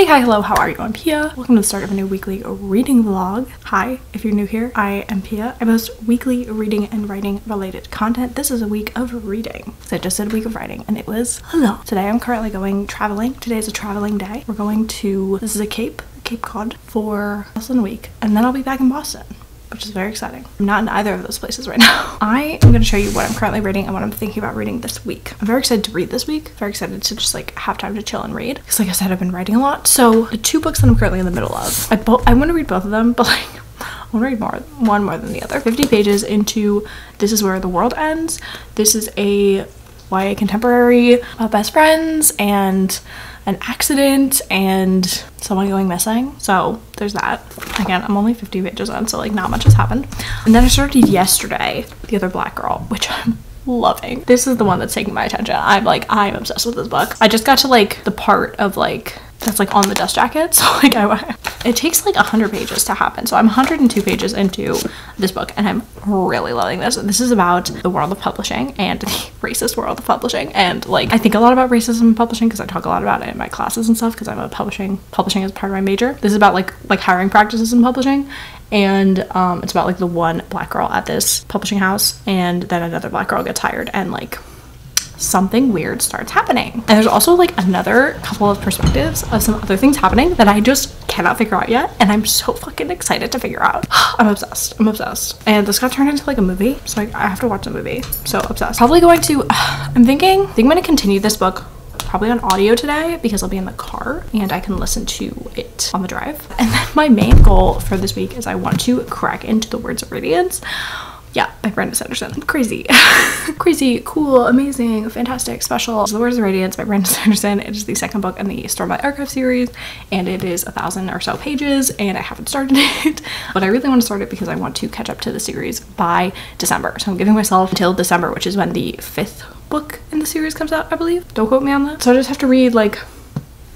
hi, hello, how are you? I'm Pia. Welcome to the start of a new weekly reading vlog. Hi, if you're new here, I am Pia. I post weekly reading and writing related content. This is a week of reading. So I just did a week of writing and it was hello. Today I'm currently going traveling. Today is a traveling day. We're going to, this is a Cape Cod for less than a week, and then I'll be back in Boston, which is very exciting. I'm not in either of those places right now. I am going to show you what I'm currently reading and what I'm thinking about reading this week. I'm very excited to read this week. Very excited to just like have time to chill and read. Because like I said, I've been writing a lot. So the two books that I'm currently in the middle of, I want to read both of them, but like I want to read one more than the other. 50 pages into This Is Where the World Ends. This is a YA contemporary about best friends and an accident and someone going missing. So there's that. Again, I'm only 50 pages in, so like not much has happened. And then I started yesterday The Other Black Girl, which I'm loving. This is the one that's taking my attention. I'm obsessed with this book. I just got to like the part of like that's like on the dust jacket, so like it takes like 100 pages to happen. So I'm 102 pages into this book and I'm really loving this. This is about the world of publishing and the racist world of publishing, and like I think a lot about racism in publishing because I talk a lot about it in my classes and stuff because I'm a publishing is part of my major. This is about like hiring practices in publishing, and it's about like the one black girl at this publishing house, and then another black girl gets hired and like something weird starts happening. And there's also like another couple of perspectives of some other things happening that I just cannot figure out yet, and I'm so fucking excited to figure out. I'm obsessed. And this got turned into like a movie, so I have to watch the movie. So obsessed. Probably going to I'm thinking I'm gonna continue this book probably on audio today because I'll be in the car and I can listen to it on the drive. And then my main goal for this week is I want to crack into The Words of Radiance. Yeah, by Brandon Sanderson. Crazy. Crazy, cool, amazing, fantastic, special. The Words of Radiance by Brandon Sanderson. It is the second book in the Stormlight Archive series, and it is 1,000 or so pages, and I haven't started it. But I really want to start it because I want to catch up to the series by December. So I'm giving myself until December, which is when the 5th book in the series comes out, I believe. Don't quote me on that. So I just have to read like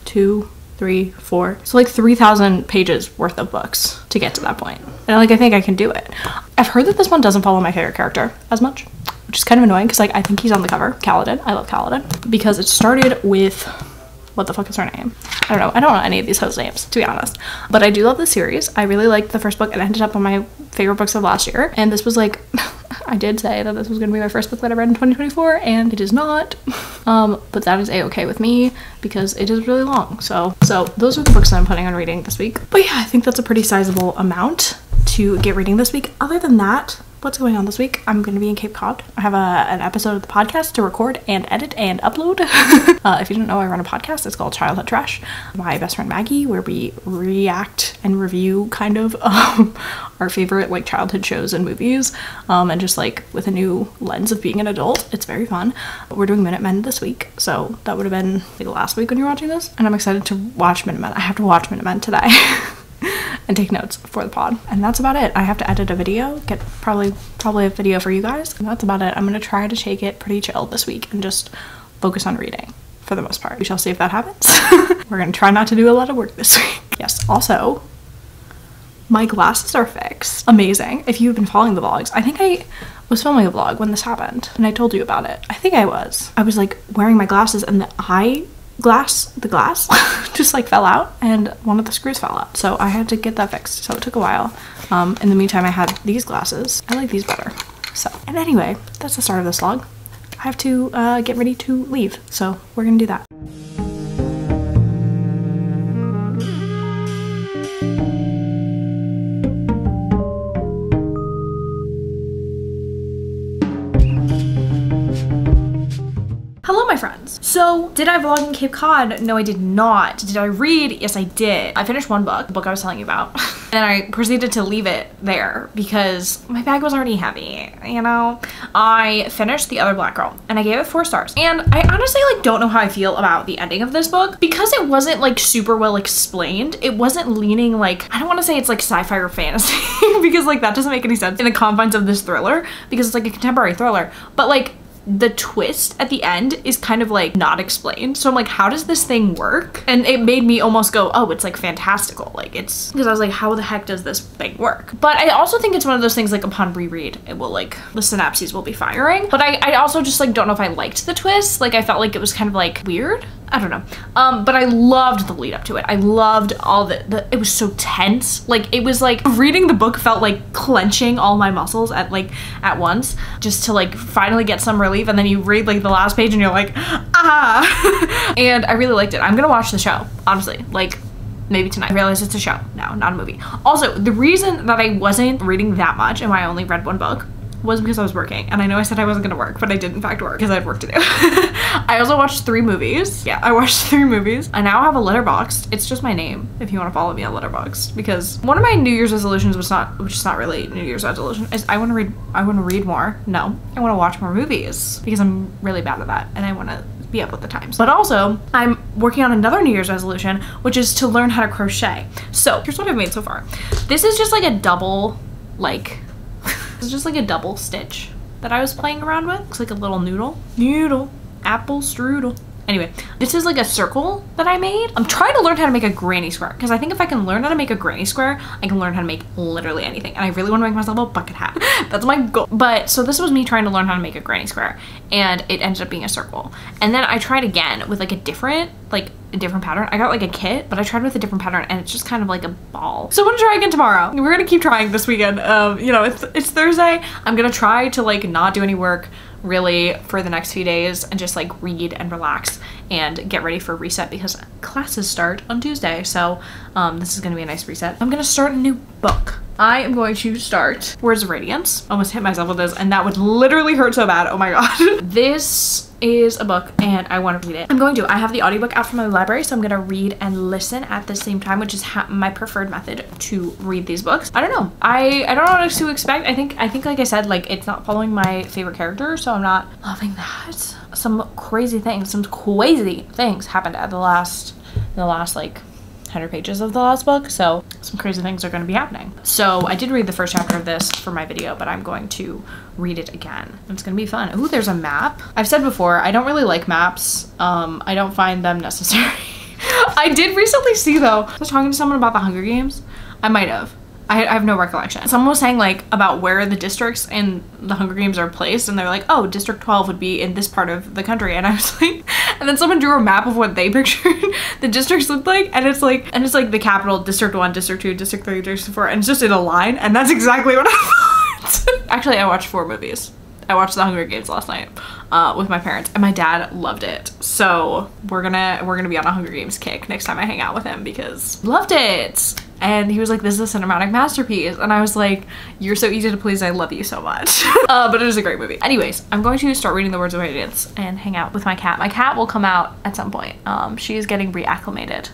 2, 3, 4, so like 3,000 pages worth of books to get to that point. And like I think I can do it. I've heard that this one doesn't follow my favorite character as much, which is kind of annoying because like I think he's on the cover. Kaladin. I love Kaladin because it started with, what the fuck is her name? I don't know any of these host names, to be honest. But I do love the series. I really liked the first book. It ended up on my favorite books of last year, and this was like I did say that this was gonna be my first book that I read in 2024, and it is not. But that is a-okay with me because it is really long. So those are the books that I'm planning on reading this week. But yeah, I think that's a pretty sizable amount to get reading this week. Other than that, what's going on this week? I'm going to be in Cape Cod. I have an episode of the podcast to record and edit and upload. If you don't know, I run a podcast. It's called Childhood Trash. My best friend Maggie, where we react and review kind of our favorite like childhood shows and movies, and just like with a new lens of being an adult. It's very fun. We're doing Minutemen this week, so that would have been like last week when you're watching this, and I'm excited to watch Minutemen. I have to watch Minutemen today. And take notes for the pod, and that's about it. I have to edit a video, get probably a video for you guys, and that's about it. I'm gonna try to take it pretty chill this week and just focus on reading for the most part. We shall see if that happens. We're gonna try not to do a lot of work this week. Yes, also my glasses are fixed. Amazing. If you've been following the vlogs, I think I was filming a vlog when this happened and I told you about it. I think I was like wearing my glasses and the glass just like fell out and one of the screws fell out, so I had to get that fixed, so it took a while. In the meantime, I had these glasses. I like these better. So, and anyway, that's the start of this vlog. I have to get ready to leave, so we're gonna do that. Hello, my friends. So, did I vlog in Cape Cod? No, I did not. Did I read? Yes, I did. I finished one book, the book I was telling you about, and I proceeded to leave it there because my bag was already heavy, you know? I finished The Other Black Girl, and I gave it 4 stars. And I honestly like don't know how I feel about the ending of this book because it wasn't like super well explained. It wasn't leaning like, I don't want to say it's like sci-fi or fantasy because like that doesn't make any sense in the confines of this thriller because it's like a contemporary thriller, but like the twist at the end is kind of like not explained. So I'm like, how does this thing work? And it made me almost go, oh, it's like fantastical. Like it's, because I was like, how the heck does this thing work? But I also think it's one of those things like upon reread, it will like, the synapses will be firing. But I also just like don't know if I liked the twist. Like I felt like it was kind of like weird. I don't know. But I loved the lead up to it. I loved all it was so tense. Like, it was like reading the book felt like clenching all my muscles at once, just to like finally get some relief. And then you read like the last page and you're like, ah. And I really liked it. I'm gonna watch the show, honestly. Like, maybe tonight. I realize it's a show now, not a movie. Also, the reason that I wasn't reading that much and why I only read one book was because I was working. And I know I said I wasn't gonna work, but I did in fact work because I had work to do. I also watched 3 movies. Yeah, I watched 3 movies. I now have a Letterboxd. It's just my name if you want to follow me on Letterboxd, because one of my New Year's resolutions was which is not really New Year's resolution, is I want to read more. No, I want to watch more movies because I'm really bad at that and I want to be up with the times. But also, I'm working on another New Year's resolution, which is to learn how to crochet. So here's what I've made so far. This is just like a double, it's just like a double stitch that I was playing around with. Looks like a little noodle, apple strudel. Anyway, this is like a circle that I made. I'm trying to learn how to make a granny square, because I think if I can learn how to make a granny square, I can learn how to make literally anything. And I really want to make myself a bucket hat. That's my goal. But so this was me trying to learn how to make a granny square, and it ended up being a circle. And then I tried again with like a different pattern. I got like a kit, but I tried with a different pattern and it's just kind of like a ball. So I'm gonna try again tomorrow. We're gonna keep trying this weekend. You know, it's Thursday. I'm gonna try to like not do any work really for the next few days and just like read and relax and get ready for reset, because classes start on Tuesday. So this is gonna be a nice reset. I'm gonna start a new book. I am going to start Words of Radiance. Almost hit myself with this and that would literally hurt so bad. Oh my god. This is a book and I want to read it. I have the audiobook out from my library, so I'm gonna read and listen at the same time, which is my preferred method to read these books. I don't know. I don't know what to expect. I think like I said, like it's not following my favorite character, so I'm not loving that. Some crazy things happened at the last like 100 pages of the last book, so some crazy things are going to be happening. So I did read the first chapter of this for my video, but I'm going to read it again. It's going to be fun. Ooh, there's a map. I've said before, I don't really like maps. I don't find them necessary. I did recently see though, I was talking to someone about the Hunger Games. I might have. I have no recollection. Someone was saying like about where the districts in the Hunger Games are placed, and they're like, oh, District 12 would be in this part of the country, and I was like, and then someone drew a map of what they pictured the districts looked like, and it's like the capital, District 1, District 2, District 3, District 4, and it's just in a line, and that's exactly what I thought. Actually, I watched 4 movies. I watched the Hunger Games last night with my parents, and my dad loved it. So we're gonna be on a Hunger Games kick next time I hang out with him, because loved it. And he was like, this is a cinematic masterpiece. And I was like, you're so easy to please. I love you so much. But it is a great movie. Anyways, I'm going to start reading the Words of Radiance and hang out with my cat. My cat will come out at some point. She is getting reacclimated.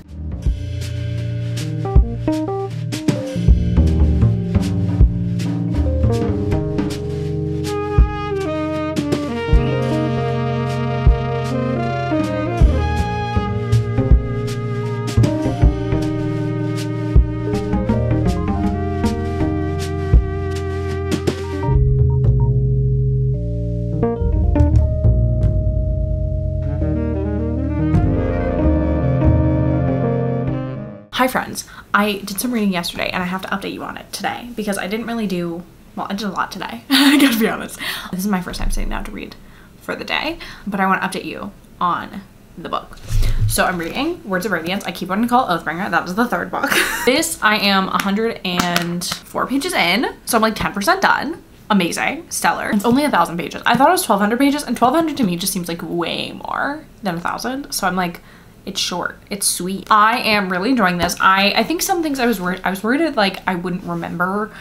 Hi friends, I did some reading yesterday and I have to update you on it today because I didn't really do, well, I did a lot today. I gotta be honest. This is my first time sitting down to read for the day, but I want to update you on the book. So I'm reading Words of Radiance. I keep wanting to call it Oathbringer. That was the 3rd book. This, I am 104 pages in, so I'm like 10% done. Amazing, stellar. It's only 1,000 pages. I thought it was 1,200 pages, and 1,200 to me just seems like way more than 1,000. So I'm like, it's short, it's sweet. I am really enjoying this. I think some things I was worried that like I wouldn't remember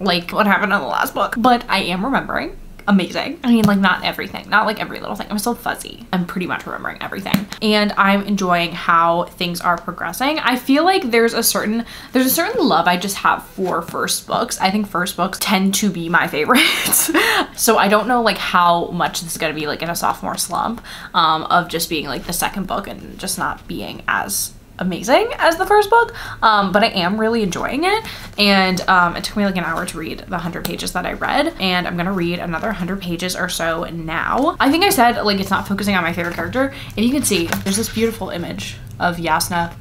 like what happened in the last book, but I am remembering. Amazing. I mean, like not everything, not like every little thing. I'm still fuzzy. I'm pretty much remembering everything, and I'm enjoying how things are progressing. I feel like there's a certain love I just have for first books. I think first books tend to be my favorites. So I don't know like how much this is gonna be like in a sophomore slump of just being like the second book and just not being as amazing as the first book, but I am really enjoying it, and it took me like an hour to read the 100 pages that I read, and I'm gonna read another 100 pages or so now. I think I said like it's not focusing on my favorite character, and you can see there's this beautiful image of Shallan.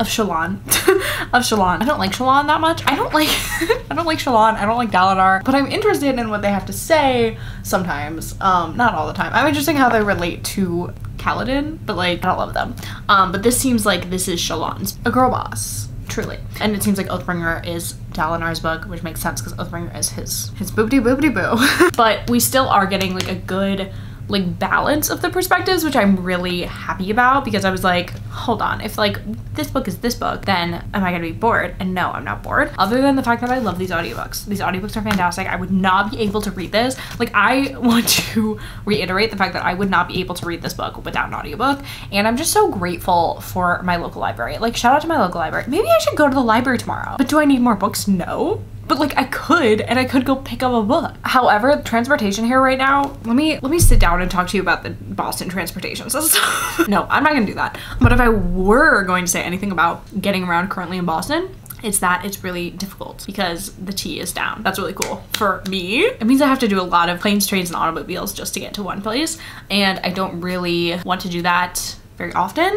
Of Shallan. I don't like Shallan that much. I don't like Shallan. I don't like Dalinar, but I'm interested in what they have to say sometimes. Not all the time. I'm interested in how they relate to paladin, but like I don't love them. But this seems like this is Shallan's, a girl boss, truly. And it seems like Oathbringer is Dalinar's book, which makes sense because Oathbringer is his boopty boopty boo. But we still are getting like a good like balance of the perspectives, which I'm really happy about, because I was like, hold on, if like this book is this book, then am I gonna be bored? And no, I'm not bored, other than the fact that I love these audiobooks. These audiobooks are fantastic. I would not be able to read this. Like, I want to reiterate the fact that I would not be able to read this book without an audiobook, and I'm just so grateful for my local library. Like, shout out to my local library. Maybe I should go to the library tomorrow. But do I need more books? No. But like I could go pick up a book. However, transportation here right now, let me sit down and talk to you about the Boston transportation system. No, I'm not gonna do that. But if I were going to say anything about getting around currently in Boston, it's that it's really difficult because the T is down. That's really cool for me. It means I have to do a lot of planes, trains, and automobiles just to get to one place. And I don't really want to do that very often,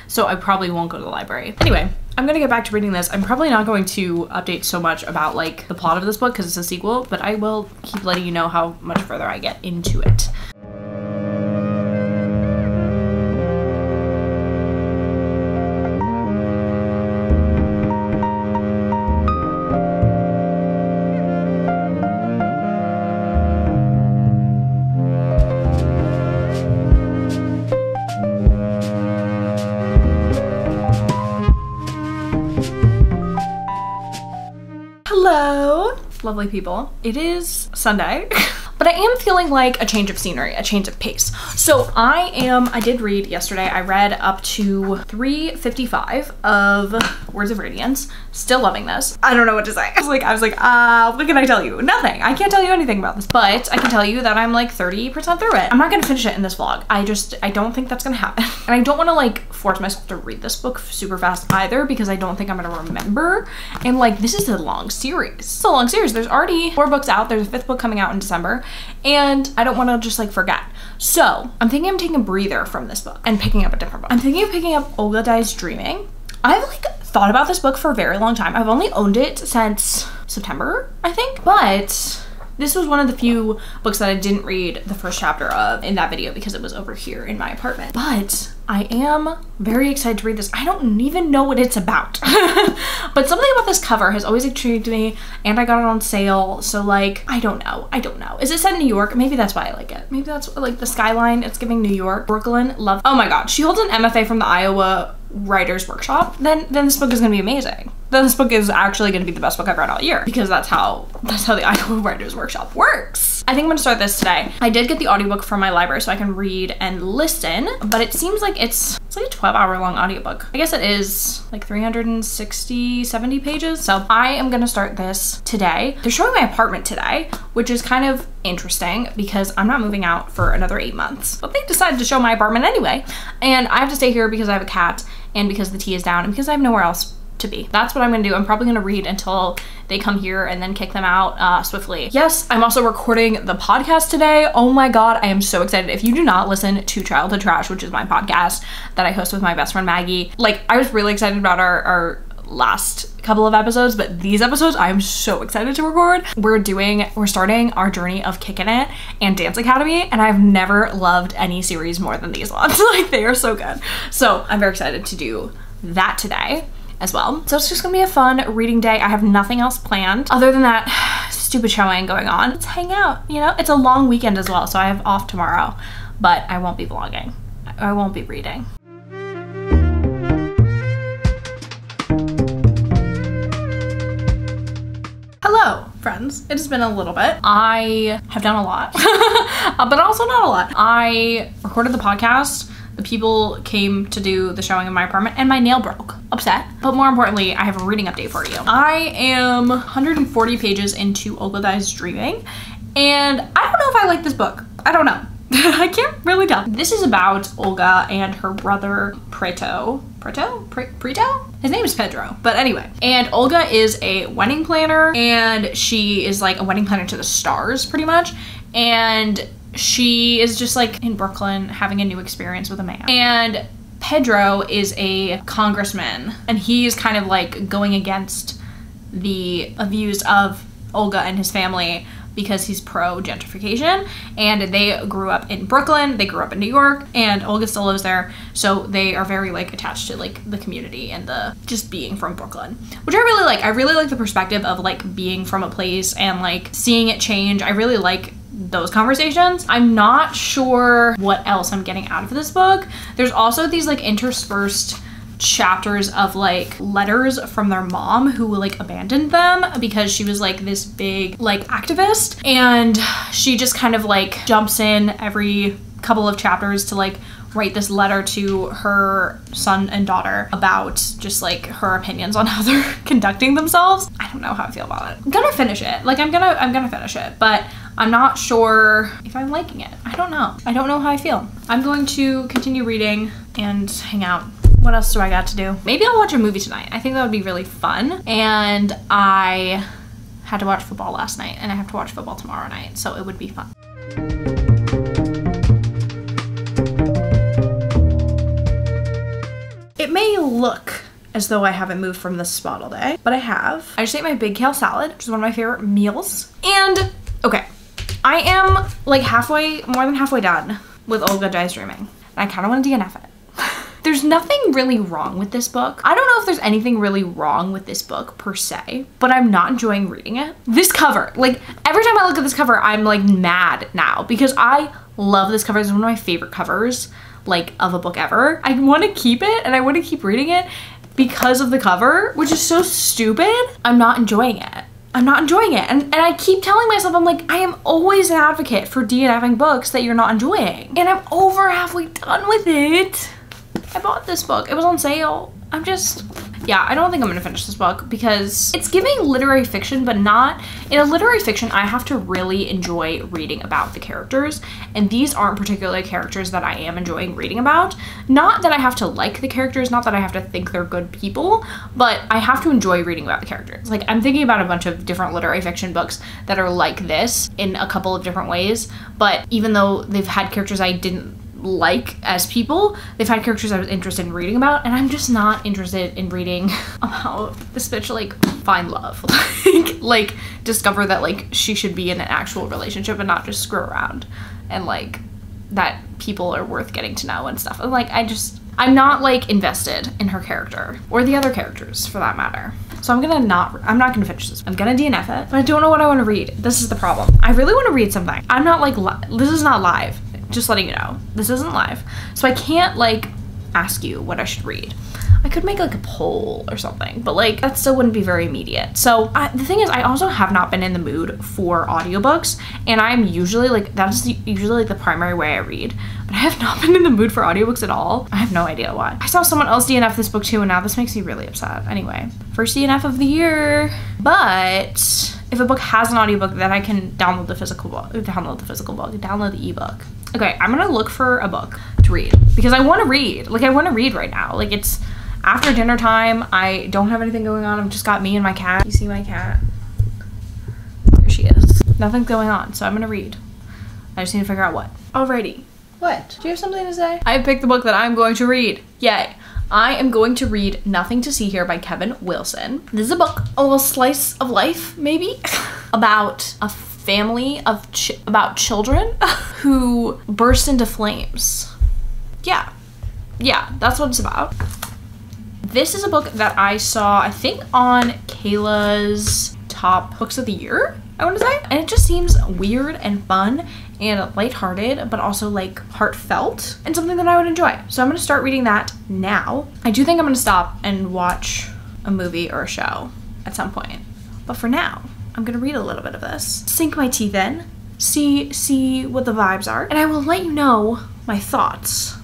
so I probably won't go to the library. Anyway, I'm gonna get back to reading this. I'm probably not going to update so much about like the plot of this book because it's a sequel, but I will keep letting you know how much further I get into it. Hello, lovely people. It is Sunday, but I am feeling like a change of scenery, a change of pace. So I did read yesterday. I read up to 355 of Words of Radiance. Still loving this. I don't know what to say. I was like, what can I tell you? Nothing. I can't tell you anything about this, but I can tell you that I'm like 30% through it. I'm not gonna finish it in this vlog. I don't think that's gonna happen. And I don't wanna like force myself to read this book super fast either, because I don't think I'm gonna remember. And like, this is a long series. It's a long series. There's already 4 books out. There's a 5th book coming out in December, and I don't wanna just like forget. So I'm thinking I'm taking a breather from this book and picking up a different book. I'm thinking of picking up Olga Dies Dreaming. I've like thought about this book for a very long time. I've only owned it since September, I think, but this was one of the few books that I didn't read the first chapter of in that video because it was over here in my apartment. But I am very excited to read this. I don't even know what it's about. But something about this cover has always intrigued me, and I got it on sale, so like, I don't know. Is it set in New York? Maybe that's why I like it. Maybe that's like the skyline, it's giving New York. Brooklyn, love. Oh my god, she holds an MFA from the Iowa Writers Workshop. Then this book is gonna be amazing. Then this book is actually gonna be the best book I've read all year, because that's how the Iowa Writers Workshop works. I think I'm gonna start this today. I did get the audiobook from my library so I can read and listen, but it seems like it's like a 12-hour-long audiobook. I guess it is like 360, 70 pages. So I am gonna start this today. They're showing my apartment today, which is kind of interesting because I'm not moving out for another 8 months. But they decided to show my apartment anyway. And I have to stay here because I have a cat and because the T is down and because I have nowhere else to be. That's what I'm gonna do. I'm probably gonna read until they come here and then kick them out swiftly. Yes, I'm also recording the podcast today. Oh my god, I am so excited. If you do not listen to Childhood Trash, which is my podcast that I host with my best friend Maggie, like, I was really excited about our last couple of episodes, but these episodes I'm so excited to record. We're starting our journey of Kickin' It and Dance Academy, and I've never loved any series more than these ones. Like, they are so good. So I'm very excited to do that today as well. So it's just gonna be a fun reading day. I have nothing else planned other than that stupid showing going on. Let's hang out, you know? It's a long weekend as well, so I have off tomorrow, but I won't be vlogging. I won't be reading. Hello, friends. It has been a little bit. I have done a lot, but also not a lot. I recorded the podcast. The people came to do the showing in my apartment and my nail broke. Upset. But more importantly, I have a reading update for you. I am 140 pages into Olga Dies Dreaming, and I don't know if I like this book. I don't know. I can't really tell. This is about Olga and her brother Preto? His name is Pedro, but anyway. And Olga is a wedding planner, and she is like a wedding planner to the stars pretty much. And she is just like in Brooklyn having a new experience with a man. And Pedro is a congressman, and he's kind of like going against the views of Olga and his family because he's pro gentrification, and they grew up in Brooklyn, they grew up in New York, and Olga still lives there, so they are very like attached to like the community and the just being from Brooklyn, which I really like. I really like the perspective of like being from a place and like seeing it change. I really like those conversations. I'm not sure what else I'm getting out of this book. There's also these like interspersed chapters of like letters from their mom who like abandoned them because she was like this big like activist, and she just kind of like jumps in every couple of chapters to like write this letter to her son and daughter about just like her opinions on how they're conducting themselves. I don't know how I feel about it. I'm gonna finish it. Like I'm gonna finish it, but I'm not sure if I'm liking it. I don't know. I don't know how I feel. I'm going to continue reading and hang out. What else do I got to do? Maybe I'll watch a movie tonight. I think that would be really fun. And I had to watch football last night, and I have to watch football tomorrow night, so it would be fun. It may look as though I haven't moved from this spot all day, but I have. I just ate my big kale salad, which is one of my favorite meals. And okay, I am like more than halfway done with Olga Dies Dreaming. And I kind of want to DNF it. There's nothing really wrong with this book. I don't know if there's anything really wrong with this book per se, but I'm not enjoying reading it. This cover, like every time I look at this cover, I'm like mad now because I love this cover. It's one of my favorite covers like of a book ever. I want to keep it and I want to keep reading it because of the cover, which is so stupid. I'm not enjoying it. I'm not enjoying it. And I keep telling myself, I'm like, I am always an advocate for DNFing books that you're not enjoying. And I'm over halfway done with it. I bought this book. It was on sale. Yeah, I don't think I'm gonna finish this book because it's giving literary fiction, but not. In a literary fiction, I have to really enjoy reading about the characters, and these aren't particularly characters that I am enjoying reading about. Not that I have to like the characters, not that I have to think they're good people, but I have to enjoy reading about the characters. Like, I'm thinking about a bunch of different literary fiction books that are like this in a couple of different ways, but even though they've had characters I didn't like as people, they've had characters I was interested in reading about, and I'm just not interested in reading about this bitch like find love, like discover that like she should be in an actual relationship and not just screw around, and like that people are worth getting to know and stuff. And like I'm not like invested in her character or the other characters for that matter. So I'm not gonna finish this. I'm gonna DNF it, but I don't know what I want to read. This is the problem. I really want to read something. I'm not like this is not live. Just letting you know, this isn't live. So I can't like ask you what I should read. I could make like a poll or something, but like that still wouldn't be very immediate. So the thing is, I also have not been in the mood for audiobooks, and I'm usually like, that's usually like the primary way I read, but I have not been in the mood for audiobooks at all. I have no idea why. I saw someone else DNF this book too, and now this makes me really upset. Anyway, first DNF of the year. But if a book has an audiobook, then I can download the physical book, download the ebook. Okay, I'm gonna look for a book to read because I want to read. Like, I want to read right now. Like, it's after dinner time. I don't have anything going on. I've just got me and my cat. You see my cat? There she is. Nothing's going on, so I'm gonna read. I just need to figure out what. Alrighty. What? Do you have something to say? I picked the book that I'm going to read. Yay. I am going to read Nothing to See Here by Kevin Wilson. This is a book, a little slice of life, maybe, about a family of about children who burst into flames. Yeah, that's what it's about. This is a book that I saw, I think, on Kayla's top books of the year, I want to say. And it just seems weird and fun and lighthearted, but also like heartfelt and something that I would enjoy. So I'm gonna start reading that now. I do think I'm gonna stop and watch a movie or a show at some point. But for now, I'm gonna read a little bit of this, sink my teeth in, see what the vibes are, and I will let you know my thoughts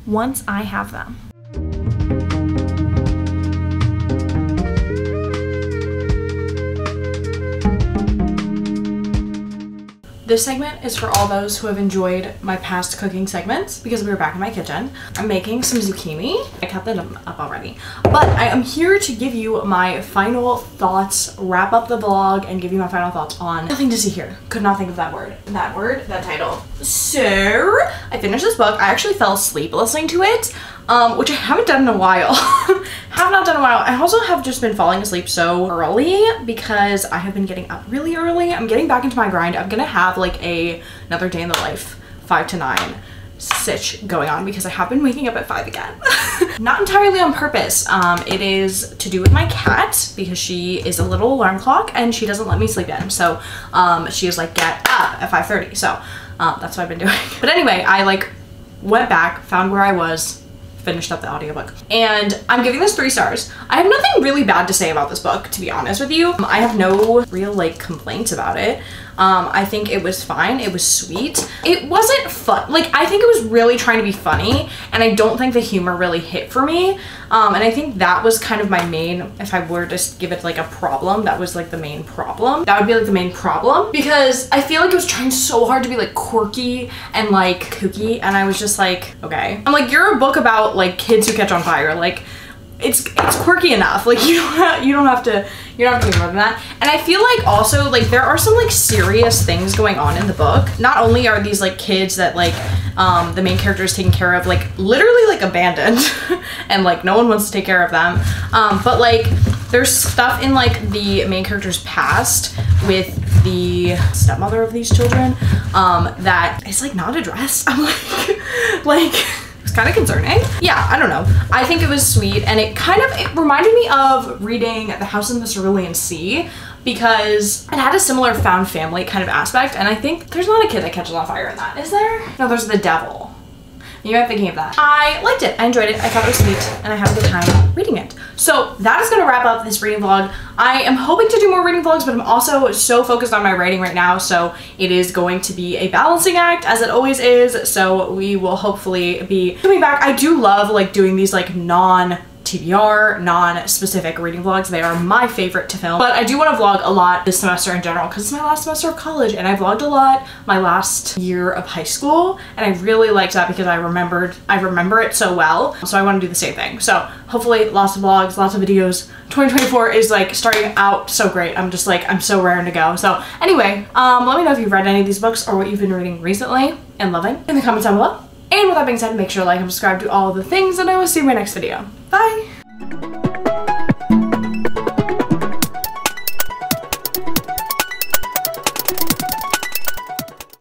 once I have them. This segment is for all those who have enjoyed my past cooking segments because we were back in my kitchen. I'm making some zucchini. I cut them up already. But I am here to give you my final thoughts, wrap up the vlog, and give you my final thoughts on Nothing to See Here. Could not think of that word. That title. So, I finished this book. I actually fell asleep listening to it. which I haven't done in a while. Have not done in a while. I also have just been falling asleep so early because I have been getting up really early. I'm getting back into my grind. I'm gonna have like another day in the life, 5 to 9 sitch going on because I have been waking up at 5 again. Not entirely on purpose. It is to do with my cat because she is a little alarm clock and she doesn't let me sleep in. So she is like, get up at 5:30. So that's what I've been doing. But anyway, I like went back, found where I was, finished up the audiobook, and I'm giving this 3 stars. I have nothing really bad to say about this book, to be honest with you. I have no real like complaints about it. I think it was fine. It was sweet. It wasn't fun. Like, I think it was really trying to be funny, and I don't think the humor really hit for me. And I think that was kind of my main, if I were to give it like a problem, that was like the main problem. That would be like the main problem, because I feel like it was trying so hard to be like quirky and like kooky, and I was just like, okay. I'm like, you're a book about like kids who catch on fire. Like, it's quirky enough. Like, you don't have to do more than that. And I feel like also like there are some like serious things going on in the book. Not only are these like kids that like the main character is taking care of, like literally like abandoned and like no one wants to take care of them, but like there's stuff in like the main character's past with the stepmother of these children that is like not addressed. I'm like it's kind of concerning. Yeah, I don't know. I think it was sweet, and it reminded me of reading The House in the Cerulean Sea, because it had a similar found family kind of aspect, and I think there's not a kid that catches on fire in that, is there? No, there's the devil. You might be thinking of that. I liked it. I enjoyed it. I thought it was sweet, and I had a good time reading it. So that is going to wrap up this reading vlog. I am hoping to do more reading vlogs, but I'm also so focused on my writing right now, so it is going to be a balancing act, as it always is. So we will hopefully be coming back. I do love like doing these like non-TBR, non-specific reading vlogs. They are my favorite to film, but I do want to vlog a lot this semester in general because it's my last semester of college, and I vlogged a lot my last year of high school, and I really liked that because I remember it so well, so I want to do the same thing. So hopefully lots of vlogs, lots of videos. 2024 is like starting out so great. I'm just like, I'm so raring to go. So anyway, let me know if you've read any of these books or what you've been reading recently and loving in the comments down below. And with that being said, make sure to like and subscribe to all of the things, and I will see you in my next video. Bye!